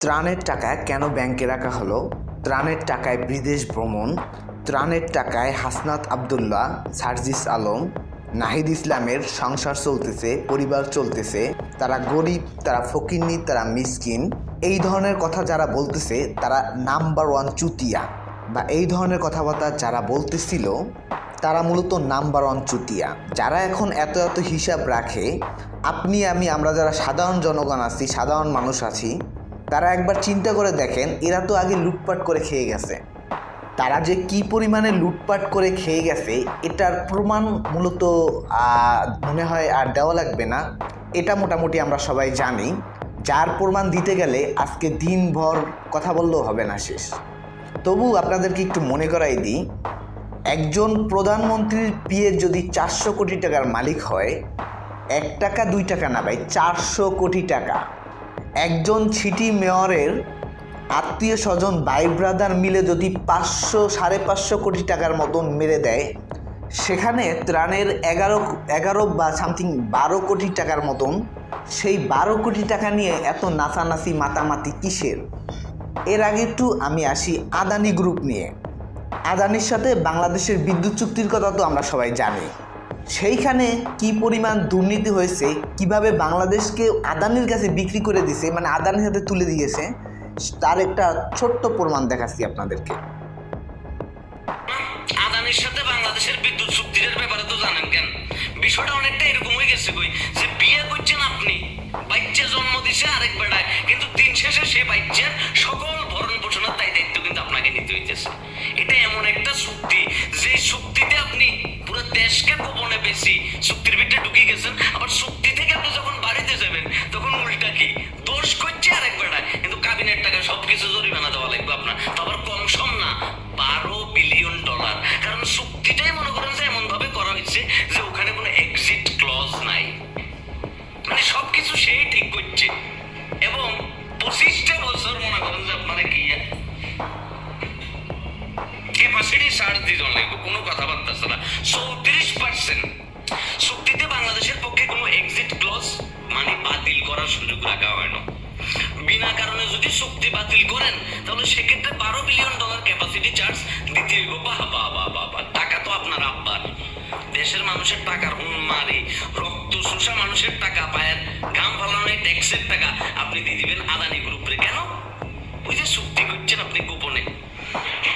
ত্রাণের টাকা কেন ব্যাংকে রাখা হলো? ত্রাণের টাকায় বিদেশ ভ্রমণ, ত্রাণের টাকায় হাসনাত আবদুল্লাহ, সার্জিস আলম, নাহিদ ইসলামের সংসার চলতেছে, পরিবার চলতেছে, তারা গরিব, তারা ফকিন্নি, তারা মিসকিন, এই ধরনের কথা যারা বলতেছে তারা নাম্বার ওয়ান চুতিয়া, বা এই ধরনের কথাবার্তা যারা বলতেছিল তারা মূলত নাম্বার ওয়ান চুতিয়া। যারা এখন এত এত হিসাব রাখে, আপনি আমি আমরা যারা সাধারণ জনগণ আছি, সাধারণ মানুষ আছি, তারা একবার চিন্তা করে দেখেন, এরা তো আগে লুটপাট করে খেয়ে গেছে। তারা যে কি পরিমাণে লুটপাট করে খেয়ে গেছে এটার প্রমাণ মূলত মনে হয় আর দেওয়া লাগবে না, এটা মোটামুটি আমরা সবাই জানি। যার প্রমাণ দিতে গেলে আজকে দিনভর কথা বললেও হবে না শেষ। তবু আপনাদেরকে একটু মনে করাই দিই, একজন প্রধানমন্ত্রীর পিএ যদি 400 কোটি টাকার মালিক হয়, 1 টাকা 2 টাকা না ভাই, 400 কোটি টাকা। একজন সিটি মেয়রের আত্মীয় স্বজন ভাই ব্রাদার মিলে যদি 500-550 কোটি টাকার মতন মেরে দেয়, সেখানে ত্রাণের 11 বা সামথিং 12 কোটি টাকার মতন, সেই 12 কোটি টাকা নিয়ে এত নাচানাচি মাতামাতি কিসের? এর আগে একটু আমি আসি আদানি গ্রুপ নিয়ে। আদানির সাথে বাংলাদেশের বিদ্যুৎ চুক্তির কথা তো আমরা সবাই জানি। সেইখানে কি পরিমাণ দুর্নীতি হয়েছে, কিভাবে বাংলাদেশকে আদানির কাছে বিক্রি করে দিয়েছে, মানে আদানির হাতে তুলে দিয়েছে, তার একটা ছোট্ট প্রমাণ দেখাচ্ছি আপনাদেরকে। আদানির সাথে বাংলাদেশের বিদ্যুৎ চুক্তির ব্যাপারে তো জানেন কেন? বিষয়টা অনেকটা এরকম হয়ে গেছে কই যে বিয়ে করছেন আপনি, বাচ্চা জন্ম দিছে আরেক বেড়ায়, কিন্তু দিন শেষে সে বাচ্চার সকল ভরণ পোষণের দায়িত্ব কিন্তু আপনাকে নিতে হইতেছে। এটা এমন একটা চুক্তি যে চুক্তিতে আপনি পুরো দেশকে গোপনে বেশি চুক্তির ভিতরে ঢুকে গেছেন, আবার চুক্তি থেকে আপনি যখন বাড়িতে যাবেন তখন উল্টা কি দোষ করছে আরেক বেড়ায়, কিন্তু কাবিনের টাকা সবকিছু জরিমানা দেওয়া লাগবে আপনার, আবার কম সম না, $12 বিলিয়ন। কারণ চুক্তিটাই মনে করেন যে এমন ভাবে করা হয়েছে যে ওখানে কোনো এক্সিট ক্লজ নাই, মানে সবকিছু সেই ঠিক করছে। এবং 25টা বছর মনে করেন যে আপনারা কি ক্যাপাসিটি চার্জ দিতে লাগবে, কোনো কথাবার্তা ছাড়া 34%। চুক্তিতে বাংলাদেশের পক্ষে কোনো এক্সিট ক্লজ মানে বাতিল করার সুযোগ রাখা হয় না। বিনা কারণে যদি চুক্তি বাতিল করেন তাহলে সেক্ষেত্রে $12 বিলিয়ন ক্যাপাসিটি চার্জ দিতে হইব। বাহ বাহ বাহ বাহ, টাকা তো আপনার আব্বার, দেশের মানুষের টাকার উন্মারে, রক্ত শোষা মানুষের টাকা, পায়ের ঘাম ফালানো ট্যাক্সের টাকা আপনি দিয়ে দিবেন আদানি গ্রুপে। কেন? ওই যে চুক্তি করছেন আপনি গোপনে।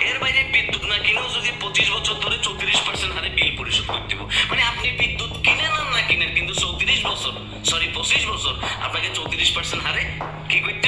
এর বাইরে বিদ্যুৎ না কিনেও যদি 25 বছর ধরে 34% হারে বিল পরিশোধ করতে হবে, মানে আপনি বিদ্যুৎ কিনেন আর না কিনেন, কিন্তু 25 বছর আপনাকে 34% হারে কি করতে